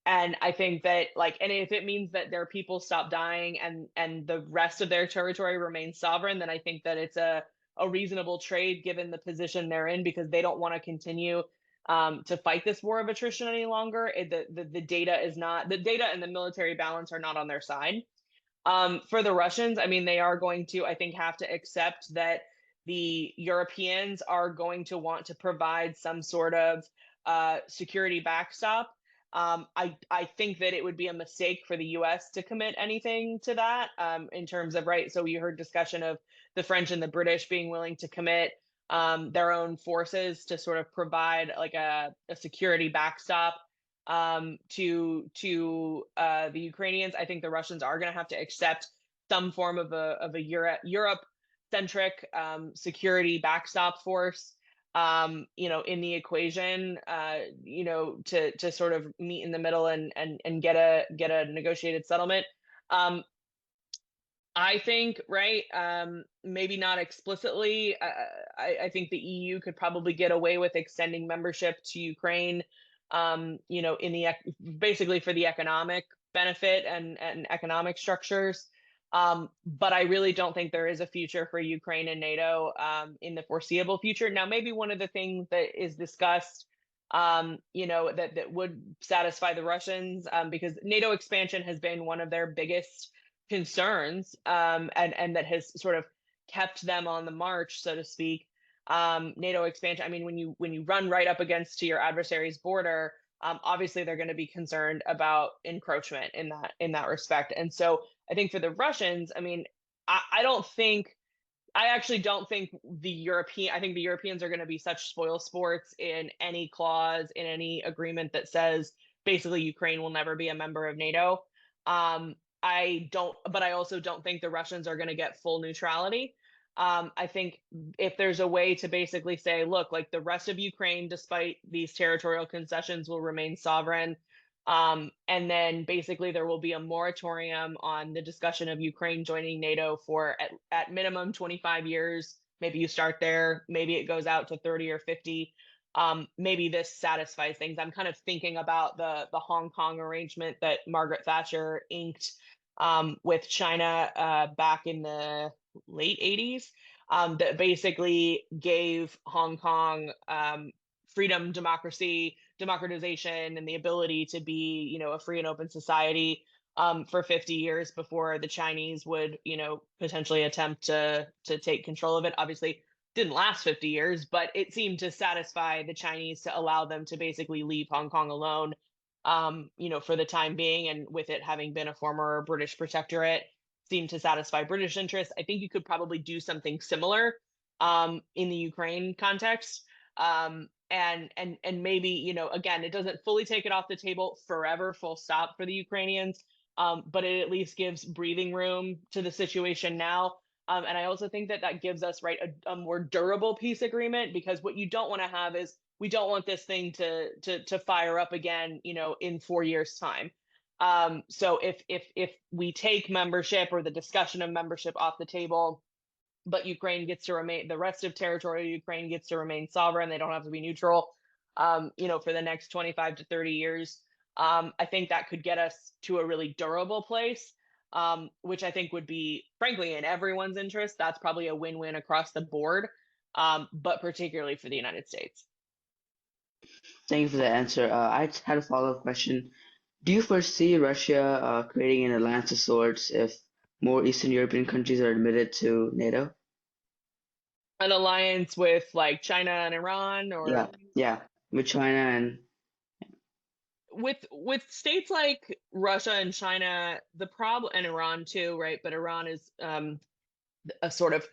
And I think that, like, and if it means that their people stop dying and the rest of their territory remains sovereign, then I think that it's a reasonable trade given the position they're in, because they don't want to continue to fight this war of attrition any longer. The data and the military balance are not on their side. For the Russians, I mean, they are going to, I think, have to accept that the Europeans are going to want to provide some sort of security backstop. I think that it would be a mistake for the US to commit anything to that, in terms of, right, so you heard discussion of the French and the British being willing to commit their own forces to sort of provide like a security backstop to the Ukrainians. I think the Russians are going to have to accept some form of a Europe-centric security backstop force, in the equation, to sort of meet in the middle and get a negotiated settlement. I think, right, maybe not explicitly. I think the EU could probably get away with extending membership to Ukraine, basically for the economic benefit and economic structures. But I really don't think there is a future for Ukraine and NATO in the foreseeable future. Now, maybe one of the things that is discussed, that would satisfy the Russians, because NATO expansion has been one of their biggest concerns, and that has sort of kept them on the march, so to speak. NATO expansion, I mean, when you run right up against to your adversary's border, obviously they're going to be concerned about encroachment in that respect. And so I think for the Russians, I mean, I actually don't think I think the Europeans are going to be such spoil sports in any clause, in any agreement that says basically Ukraine will never be a member of NATO. But I also don't think the Russians are going to get full neutrality. I think if there's a way to basically say, look, like, the rest of Ukraine, despite these territorial concessions, will remain sovereign. And then basically there will be a moratorium on the discussion of Ukraine joining NATO for at minimum 25 years. Maybe you start there, maybe it goes out to 30 or 50. Maybe this satisfies things. I'm kind of thinking about the Hong Kong arrangement that Margaret Thatcher inked with China back in the late 80s, that basically gave Hong Kong freedom, democracy, democratization, and the ability to be, a free and open society for 50 years before the Chinese would, potentially attempt to take control of it. Obviously, didn't last 50 years, but it seemed to satisfy the Chinese to allow them to basically leave Hong Kong alone, for the time being. And with it having been a former British protectorate, seemed to satisfy British interests. I think you could probably do something similar in the Ukraine context. And maybe, again, it doesn't fully take it off the table forever, full stop, for the Ukrainians, but it at least gives breathing room to the situation now. And I also think that gives us, right, a more durable peace agreement, because what you don't want to have is, we don't want this thing to fire up again, in 4 years' time. So if we take membership or the discussion of membership off the table, but Ukraine gets to remain, the rest of territorial Ukraine gets to remain sovereign, they don't have to be neutral, for the next 25 to 30 years, I think that could get us to a really durable place, which I think would be, frankly, in everyone's interest. That's probably a win-win across the board, but particularly for the United States. Thank you for the answer. I just had a follow-up question. Do you foresee Russia creating an alliance of sorts if more Eastern European countries are admitted to NATO? An alliance with, like, China and Iran, or Yeah, with China and with states like Russia and China, the problem, and Iran too, right? But Iran is a sort of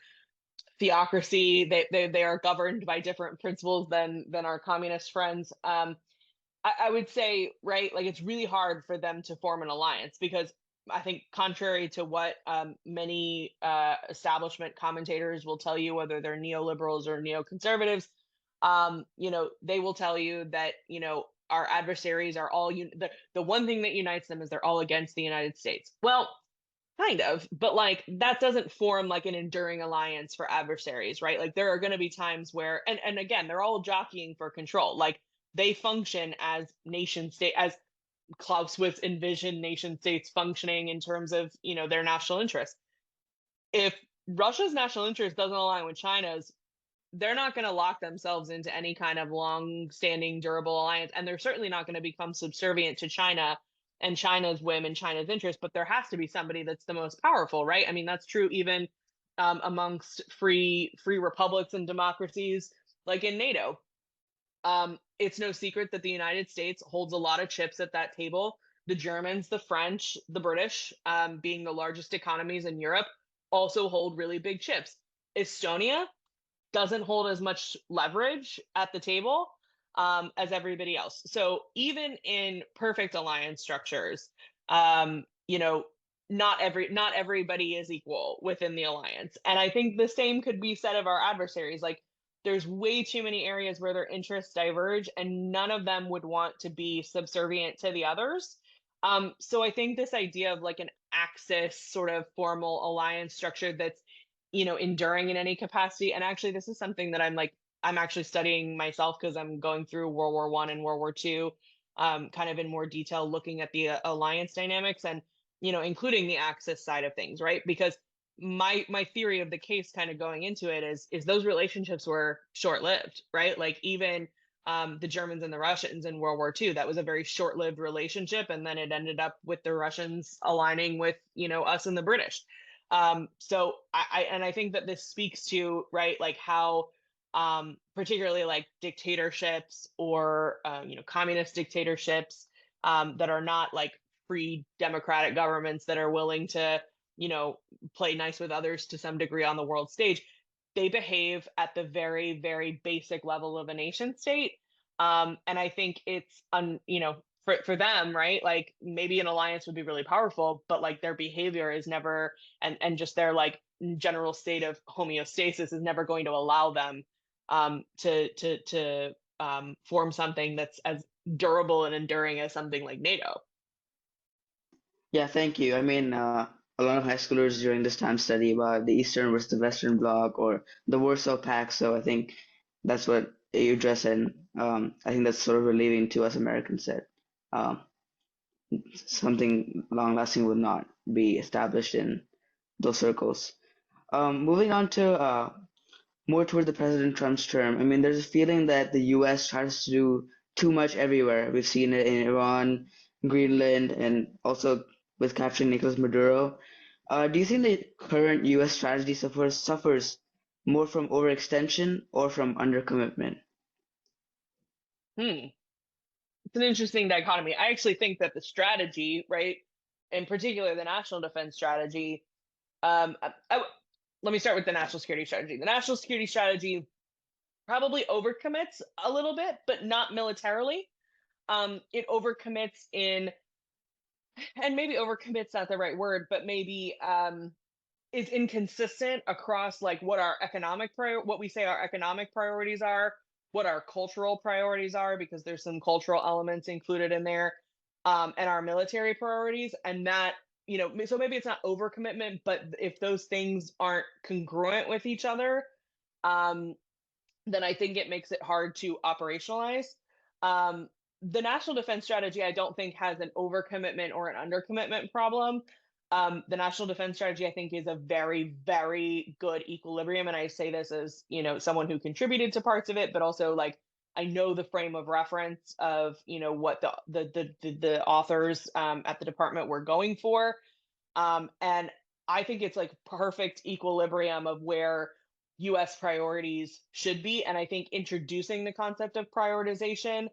theocracy. They are governed by different principles than our communist friends. I would say, right, like it's really hard for them to form an alliance because I think, contrary to what many establishment commentators will tell you, whether they're neoliberals or neoconservatives, they will tell you that our adversaries are all the one thing that unites them is they're all against the United States. Well, kind of, but like that doesn't form like an enduring alliance for adversaries, right? Like there are going to be times where, and again, they're all jockeying for control. Like they function as nation state, as Clausewitz envisioned nation states functioning in terms of their national interests. If Russia's national interest doesn't align with China's, they're not going to lock themselves into any kind of long-standing, durable alliance, and they're certainly not going to become subservient to China and China's whim and China's interest. But there has to be somebody that's the most powerful, right? I mean, that's true even amongst free republics and democracies, like in NATO. It's no secret that the United States holds a lot of chips at that table. The Germans, the French, the British, being the largest economies in Europe, also hold really big chips. Estonia doesn't hold as much leverage at the table as everybody else. So even in perfect alliance structures, not everybody is equal within the alliance. And I think the same could be said of our adversaries. Like there's way too many areas where their interests diverge and none of them would want to be subservient to the others. So I think this idea of like an axis sort of formal alliance structure that's enduring in any capacity. And actually, this is something that I'm actually studying myself because I'm going through World War I and World War II, kind of in more detail, looking at the alliance dynamics and, including the Axis side of things, right? Because my theory of the case kind of going into it is those relationships were short-lived, right? Like even the Germans and the Russians in World War II, that was a very short-lived relationship. And then it ended up with the Russians aligning with, us and the British. So I think that this speaks to, right, like how particularly like dictatorships or communist dictatorships that are not like free democratic governments that are willing to play nice with others to some degree on the world stage, they behave at the very, very basic level of a nation state. And I think it's for them, right? Like maybe an alliance would be really powerful, but like their behavior is never, and just their like general state of homeostasis is never going to allow them to form something that's as durable and enduring as something like NATO. Yeah, thank you. I mean, a lot of high schoolers during this time study about the Eastern versus the Western Bloc or the Warsaw Pact. So I think that's what you address, and I think that's sort of relieving to us Americans that um, something long-lasting would not be established in those circles. Moving on to more toward the President Trump's term. I mean, there's a feeling that the U.S. tries to do too much everywhere. We've seen it in Iran, Greenland, and also with capturing Nicolas Maduro. Do you think the current U.S. strategy suffers more from overextension or from undercommitment? It's an interesting dichotomy. I actually think that the strategy, right, in particular the national defense strategy, let me start with the national security strategy. The national security strategy probably overcommits a little bit, but not militarily. It overcommits in, and maybe overcommit's not the right word, but maybe is inconsistent across like what we say our economic priorities are, what our cultural priorities are, because there's some cultural elements included in there, and our military priorities, and that so maybe it's not overcommitment, but if those things aren't congruent with each other, then I think it makes it hard to operationalize. The national defense strategy, I don't think has an overcommitment or an undercommitment problem. The national defense strategy, I think, is a very, very good equilibrium. And I say this as, someone who contributed to parts of it, but also like I know the frame of reference of, what the authors at the department were going for. And I think it's like perfect equilibrium of where US priorities should be. And I think introducing the concept of prioritization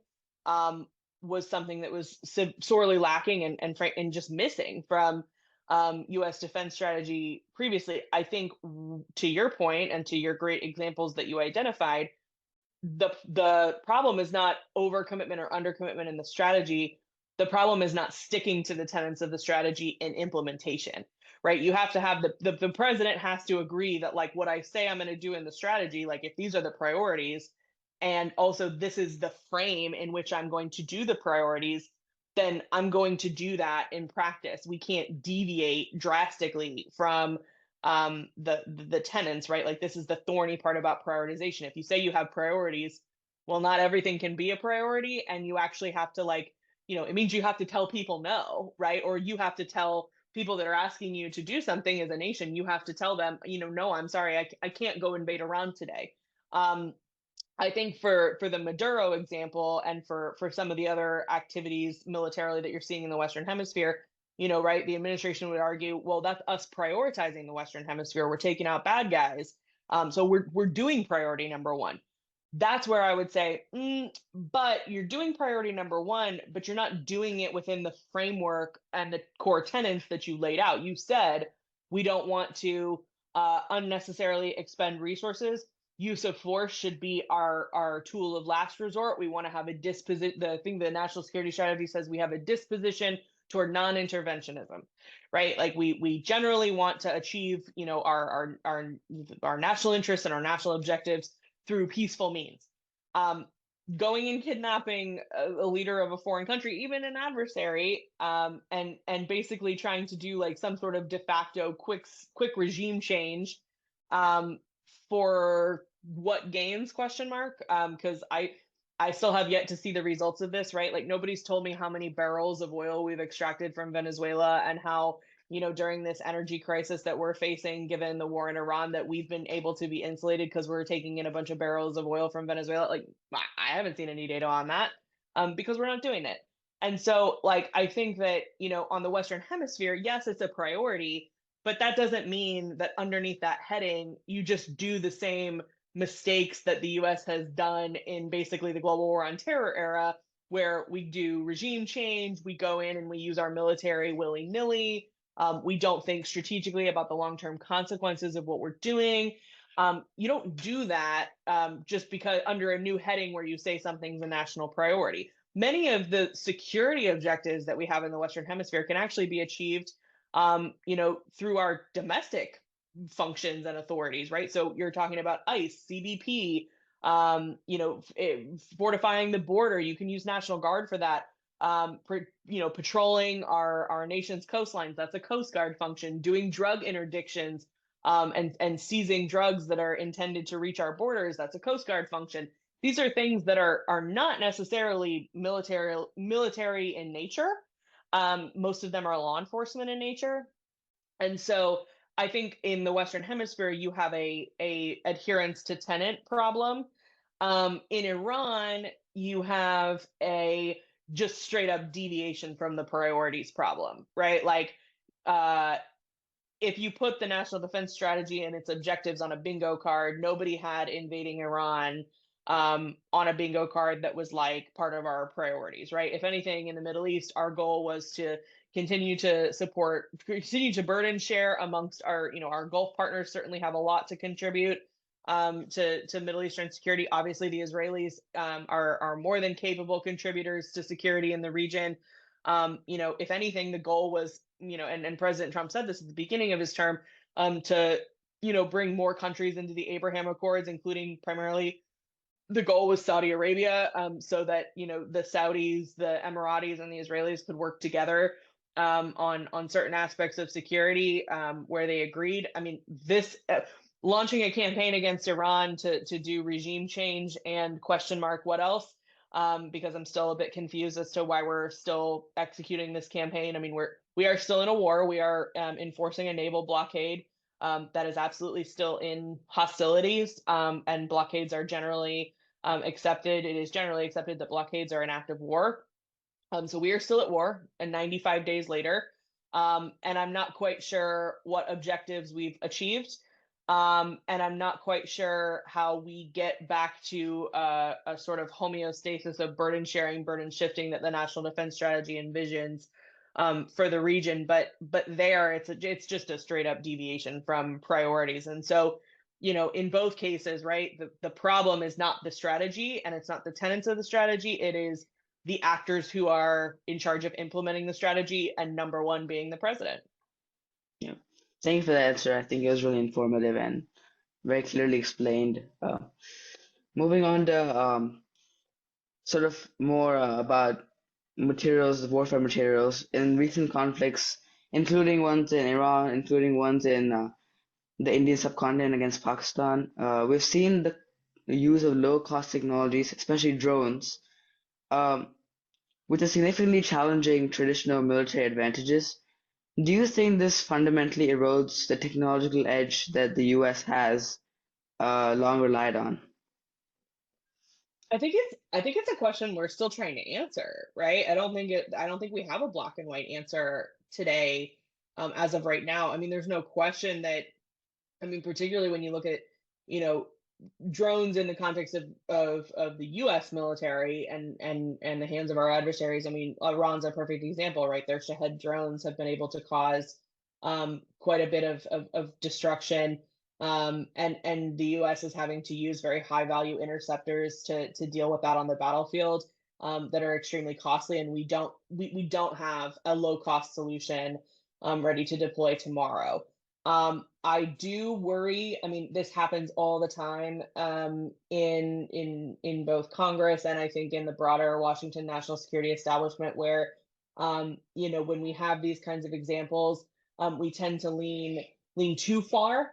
was something that was sorely lacking and just missing from U.S. defense strategy previously. I think, to your point and to your great examples that you identified, the problem is not overcommitment or undercommitment in the strategy. The problem is not sticking to the tenets of the strategy in implementation, right? You have to have the president has to agree that, like, what I say I'm going to do in the strategy, like if these are the priorities, and also this is the frame in which I'm going to do the priorities, then I'm going to do that in practice. We can't deviate drastically from the tenets, right? Like, this is the thorny part about prioritization. If you say you have priorities, well, not everything can be a priority, and you actually have to, like, it means you have to tell people no, right? Or you have to tell people that are asking you to do something as a nation, you have to tell them, no, I'm sorry, I can't go invade Iran today. I think for the Maduro example, and for some of the other activities militarily that you're seeing in the Western Hemisphere, right, the administration would argue, well, that's us prioritizing the Western Hemisphere. We're taking out bad guys. So we're doing priority number one. That's where I would say, but you're doing priority number one, but you're not doing it within the framework and the core tenets that you laid out. You said we don't want to unnecessarily expend resources. Use of force should be our tool of last resort. We want to have a disposition. The thing the national security strategy says, we have a disposition toward non-interventionism, right? Like, we generally want to achieve, our national interests and our national objectives through peaceful means. Going and kidnapping a leader of a foreign country, even an adversary, and basically trying to do like some sort of de facto quick regime change, for what gains, question mark? Because I still have yet to see the results of this, right? Like, nobody's told me how many barrels of oil we've extracted from Venezuela, and how, during this energy crisis that we're facing, given the war in Iran, that we've been able to be insulated because we're taking in a bunch of barrels of oil from Venezuela. Like, I haven't seen any data on that, because we're not doing it. And so, like, I think that, on the Western Hemisphere, yes, it's a priority, but that doesn't mean that underneath that heading, you just do the same mistakes that the US has done in basically the global war on terror era, where we do regime change, we go in and we use our military willy-nilly. We don't think strategically about the long-term consequences of what we're doing. You don't do that just because under a new heading where you say something's a national priority. Many of the security objectives that we have in the Western Hemisphere can actually be achieved through our domestic functions and authorities, right? So you're talking about ICE, CBP, fortifying the border. You can use National Guard for that. Patrolling our nation's coastlines. That's a Coast Guard function. Doing drug interdictions, and seizing drugs that are intended to reach our borders. That's a Coast Guard function. These are things that are not necessarily military in nature. Most of them are law enforcement in nature. And so I think in the Western Hemisphere, you have a adherence to tenet problem. In Iran, you have a just straight up deviation from the priorities problem, right? Like, if you put the national defense strategy and its objectives on a bingo card, nobody had invading Iran on a bingo card that was like part of our priorities, right? If anything, in the Middle East, our goal was to continue to burden share amongst our Gulf partners. Certainly have a lot to contribute to Middle Eastern security. Obviously, the Israelis are more than capable contributors to security in the region. If anything, the goal was, and President Trump said this at the beginning of his term, to bring more countries into the Abraham Accords, including primarily the goal was Saudi Arabia, so that the Saudis, the Emiratis, and the Israelis could work together on certain aspects of security where they agreed. I mean, this launching a campaign against Iran to do regime change and question mark what else, because I'm still a bit confused as to why we're still executing this campaign. I mean, we are still in a war. We are enforcing a naval blockade that is absolutely still in hostilities, and blockades are generally accepted. It is generally accepted that blockades are an act of war. So we are still at war, and 95 days later, and I'm not quite sure what objectives we've achieved. And I'm not quite sure how we get back to a sort of homeostasis of burden sharing, burden shifting that the National Defense Strategy envisions for the region. But there, it's just a straight up deviation from priorities. And so, in both cases, right, the problem is not the strategy and it's not the tenets of the strategy. It is the actors who are in charge of implementing the strategy, and number one being the president. Yeah. Thank you for the answer. I think it was really informative and very clearly explained. Moving on to sort of more about materials, warfare materials in recent conflicts, including ones in Iran, including ones in the Indian subcontinent against Pakistan. We've seen the use of low-cost technologies, especially drones, um, which are significantly challenging traditional military advantages. Do you think this fundamentally erodes the technological edge that the US has long relied on? I think it's a question we're still trying to answer, right? I don't think we have a black and white answer today, as of right now. I mean, there's no question that, I mean, particularly when you look at, you know, drones in the context of the US military and the hands of our adversaries. I mean, Iran's a perfect example, right? Their Shahed drones have been able to cause quite a bit of destruction. And the US is having to use very high value interceptors to deal with that on the battlefield, that are extremely costly. And we don't have a low cost solution ready to deploy tomorrow. I do worry. I mean, this happens all the time, in both Congress and I think in the broader Washington national security establishment, where when we have these kinds of examples, we tend to lean too far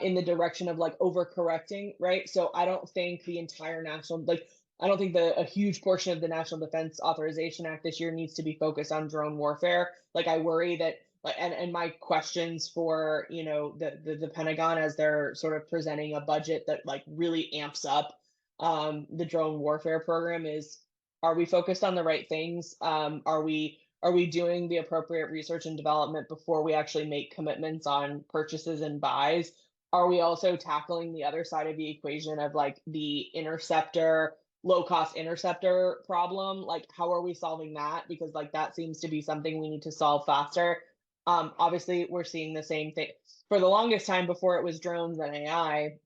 in the direction of like overcorrecting, right? So I don't think the entire I don't think a huge portion of the National Defense Authorization Act this year needs to be focused on drone warfare. Like I worry that, and my questions for the Pentagon as they're sort of presenting a budget that like really amps up the drone warfare program is, are we focused on the right things? Are we doing the appropriate research and development before we actually make commitments on purchases and buys? Are we also tackling the other side of the equation of like the low cost interceptor problem? Like, how are we solving that? Because like that seems to be something we need to solve faster. Obviously, we're seeing the same thing. For the longest time before it was drones and AI,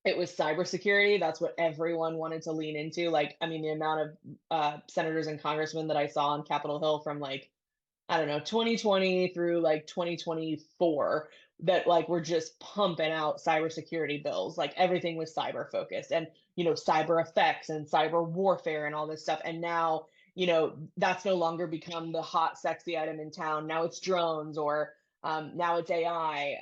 it was cybersecurity. That's what everyone wanted to lean into. Like, I mean, the amount of senators and congressmen that I saw on Capitol Hill from like, I don't know, 2020 through like 2024 that like were just pumping out cybersecurity bills. Like everything was cyber focused and, cyber effects and cyber warfare and all this stuff. And now, that's no longer become the hot, sexy item in town. Now it's drones or now it's AI.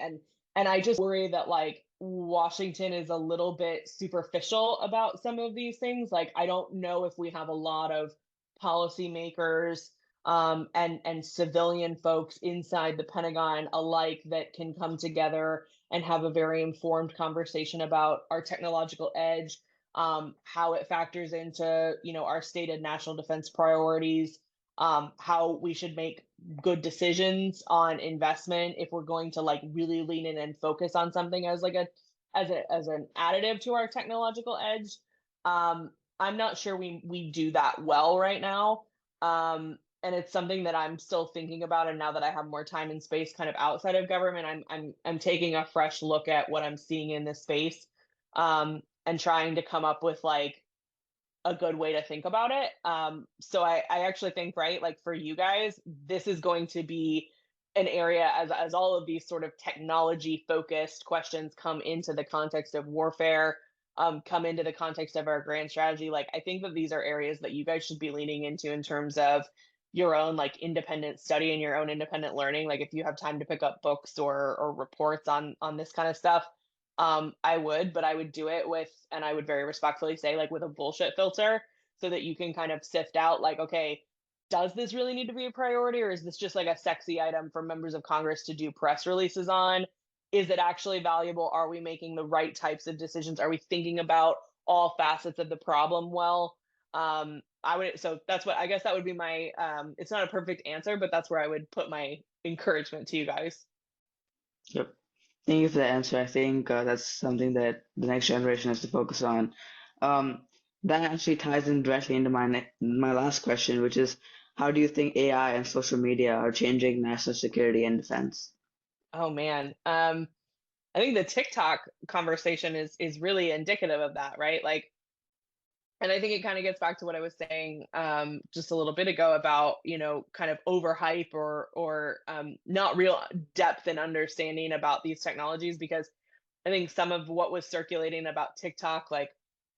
And I just worry that like Washington is a little bit superficial about some of these things. Like, I don't know if we have a lot of policymakers and civilian folks inside the Pentagon alike that can come together and have a very informed conversation about our technological edge, how it factors into our stated national defense priorities, how we should make good decisions on investment if we're going to like really lean in and focus on something as like as an additive to our technological edge. I'm not sure we do that well right now. And it's something that I'm still thinking about. And now that I have more time and space kind of outside of government, I'm taking a fresh look at what I'm seeing in this space, and trying to come up with like a good way to think about it. So I actually think, right, like for you guys, this is going to be an area as all of these sort of technology focused questions come into the context of warfare, come into the context of our grand strategy. Like, I think that these are areas that you guys should be leaning into in terms of your own like independent study and your own independent learning. Like if you have time to pick up books or reports on this kind of stuff, I would, but I would do it with, and I would very respectfully say like with a bullshit filter, so that you can kind of sift out like, okay, does this really need to be a priority, or is this just like a sexy item for members of Congress to do press releases on? Is it actually valuable? Are we making the right types of decisions? Are we thinking about all facets of the problem well? So that's what I guess that would be my, it's not a perfect answer, but that's where I would put my encouragement to you guys. Yep. Thank you for the answer. I think that's something that the next generation has to focus on. Um, that actually ties in directly into my last question, which is how do you think AI and social media are changing national security and defense? Oh man. I think the TikTok conversation is really indicative of that, right? Like, and I think it kind of gets back to what I was saying just a little bit ago about, kind of overhype or not real depth and understanding about these technologies, because I think some of what was circulating about TikTok, like,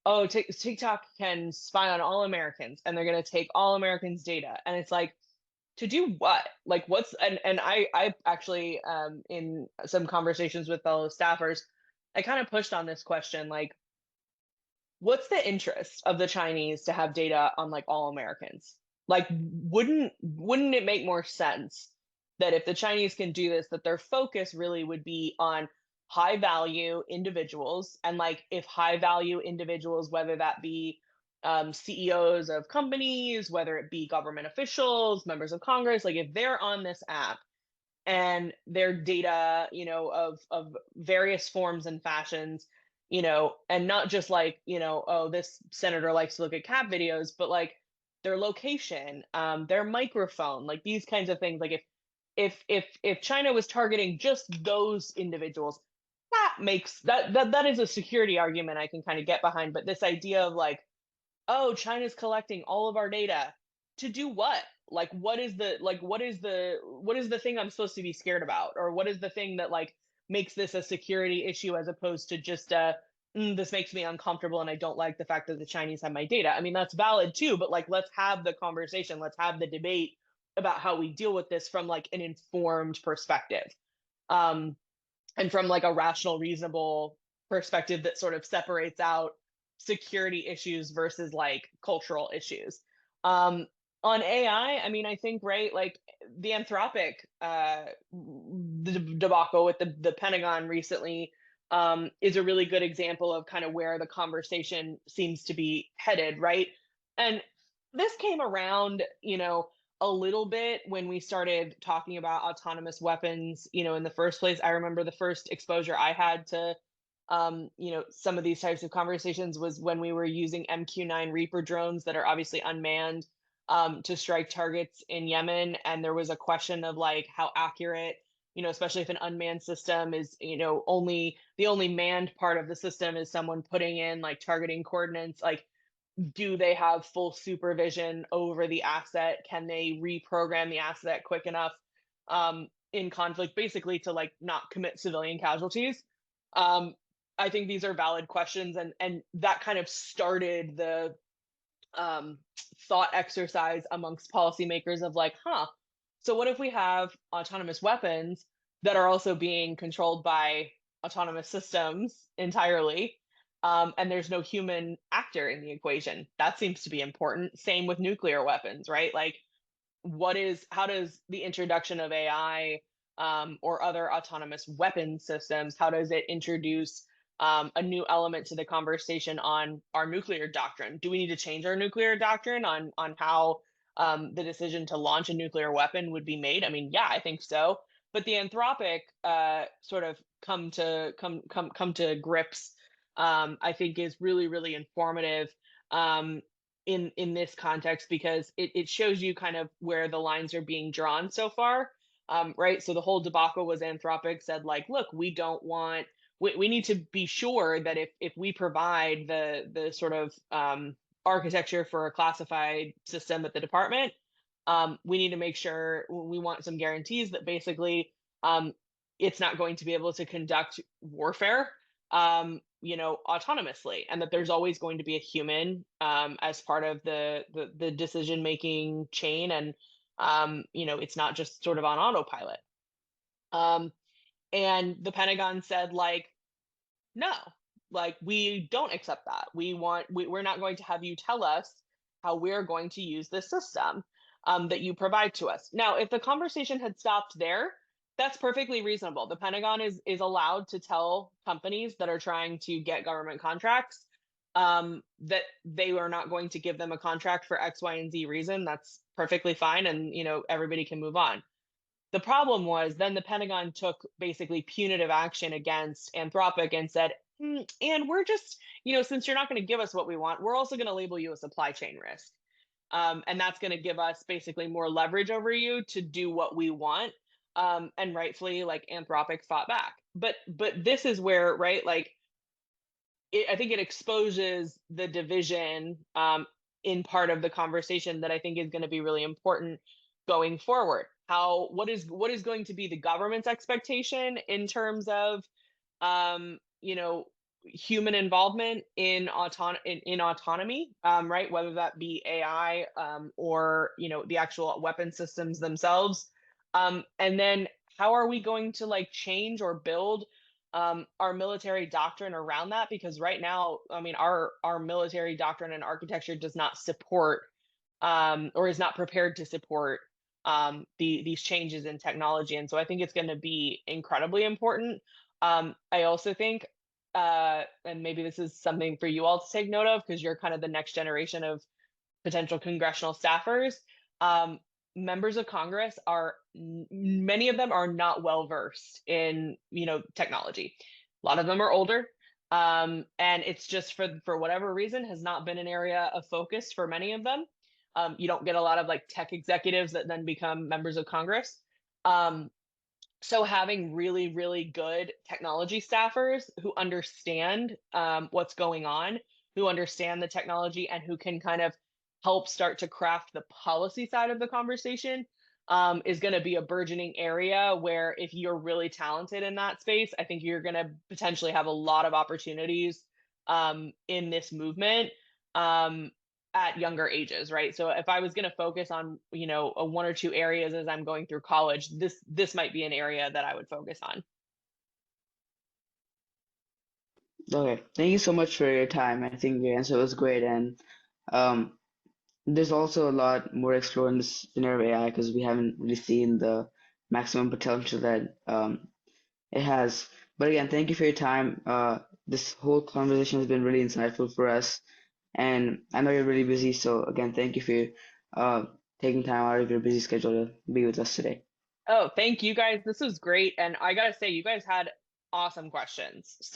oh, TikTok can spy on all Americans and they're going to take all Americans' data. And it's like, to do what? Like, and I actually, in some conversations with fellow staffers, I kind of pushed on this question, like, what's the interest of the Chinese to have data on like all Americans? Like, wouldn't it make more sense that if the Chinese can do this, that their focus really would be on high value individuals, and like if high value individuals, whether that be CEOs of companies, whether it be government officials, members of Congress, like if they're on this app and their data, of various forms and fashions, and not just like, oh, this senator likes to look at cat videos, but like their location, their microphone, like these kinds of things. Like if China was targeting just those individuals, that is a security argument I can kind of get behind. But this idea of like, oh, China's collecting all of our data to do what? Like, what is the thing I'm supposed to be scared about? Or what is the thing that like makes this a security issue as opposed to just this makes me uncomfortable and I don't like the fact that the Chinese have my data. I mean, that's valid too, but like, let's have the conversation, let's have the debate about how we deal with this from like an informed perspective. Um, and from like a rational, reasonable perspective that sort of separates out security issues versus like cultural issues. Um, on AI, I mean, I think, right, like the Anthropic the debacle with the Pentagon recently is a really good example of kind of where the conversation seems to be headed, right? And this came around, a little bit when we started talking about autonomous weapons, in the first place. I remember the first exposure I had to, some of these types of conversations was when we were using MQ-9 Reaper drones that are obviously unmanned to strike targets in Yemen. And there was a question of like how accurate, especially if an unmanned system is, only the only manned part of the system is someone putting in like targeting coordinates, like do they have full supervision over the asset? Can they reprogram the asset quick enough in conflict, basically to like not commit civilian casualties? Um, I think these are valid questions, and that kind of started the thought exercise amongst policymakers of like, so what if we have autonomous weapons that are also being controlled by autonomous systems entirely? And there's no human actor in the equation. That seems to be important. Same with nuclear weapons, right? Like, how does the introduction of AI or other autonomous weapon systems, how does it introduce a new element to the conversation on our nuclear doctrine? Do we need to change our nuclear doctrine on how the decision to launch a nuclear weapon would be made? I mean, yeah, I think so. But the Anthropic sort of come to grips, I think, is really, really informative in this context, because it shows you kind of where the lines are being drawn so far. Right. So the whole debacle was Anthropic said like, look, we need to be sure that if we provide the sort of architecture for a classified system at the department, we need to make sure we want some guarantees that basically it's not going to be able to conduct warfare autonomously, and that there's always going to be a human as part of the decision making chain, and it's not just sort of on autopilot. And the Pentagon said like, no, like we don't accept that. We're not going to have you tell us how we're going to use this system that you provide to us. Now, if the conversation had stopped there, that's perfectly reasonable. The Pentagon is allowed to tell companies that are trying to get government contracts that they are not going to give them a contract for X, Y, and Z reason. That's perfectly fine, and everybody can move on. The problem was then the Pentagon took basically punitive action against Anthropic and said, and we're just, since you're not going to give us what we want, we're also going to label you a supply chain risk. And that's going to give us basically more leverage over you to do what we want. And rightfully, like, Anthropic fought back. But this is where, right, like, I think it exposes the division in part of the conversation that I think is going to be really important going forward. What is going to be the government's expectation in terms of human involvement in autonomy, right? Whether that be AI or the actual weapon systems themselves, and then how are we going to like change or build our military doctrine around that? Because right now, I mean, our military doctrine and architecture does not support or is not prepared to support these changes in technology, and so I think it's going to be incredibly important. I also think, and maybe this is something for you all to take note of because you're kind of the next generation of potential congressional staffers. Members of Congress many of them are not well versed in technology. A lot of them are older, and it's just for whatever reason has not been an area of focus for many of them. You don't get a lot of like tech executives that then become members of Congress. So having really, really good technology staffers who understand what's going on, who understand the technology, and who can kind of help start to craft the policy side of the conversation is going to be a burgeoning area where if you're really talented in that space, I think you're going to potentially have a lot of opportunities in this movement at younger ages, right? So if I was going to focus on, one or two areas as I'm going through college, this might be an area that I would focus on. Okay, thank you so much for your time. I think your answer was great, and um, there's also a lot more to explore in this scenario of AI because we haven't really seen the maximum potential that it has. But again, thank you for your time. This whole conversation has been really insightful for us, and I know you're really busy, so again, thank you for taking time out of your busy schedule to be with us today. Oh, thank you guys. This was great. And I gotta say, you guys had awesome questions. So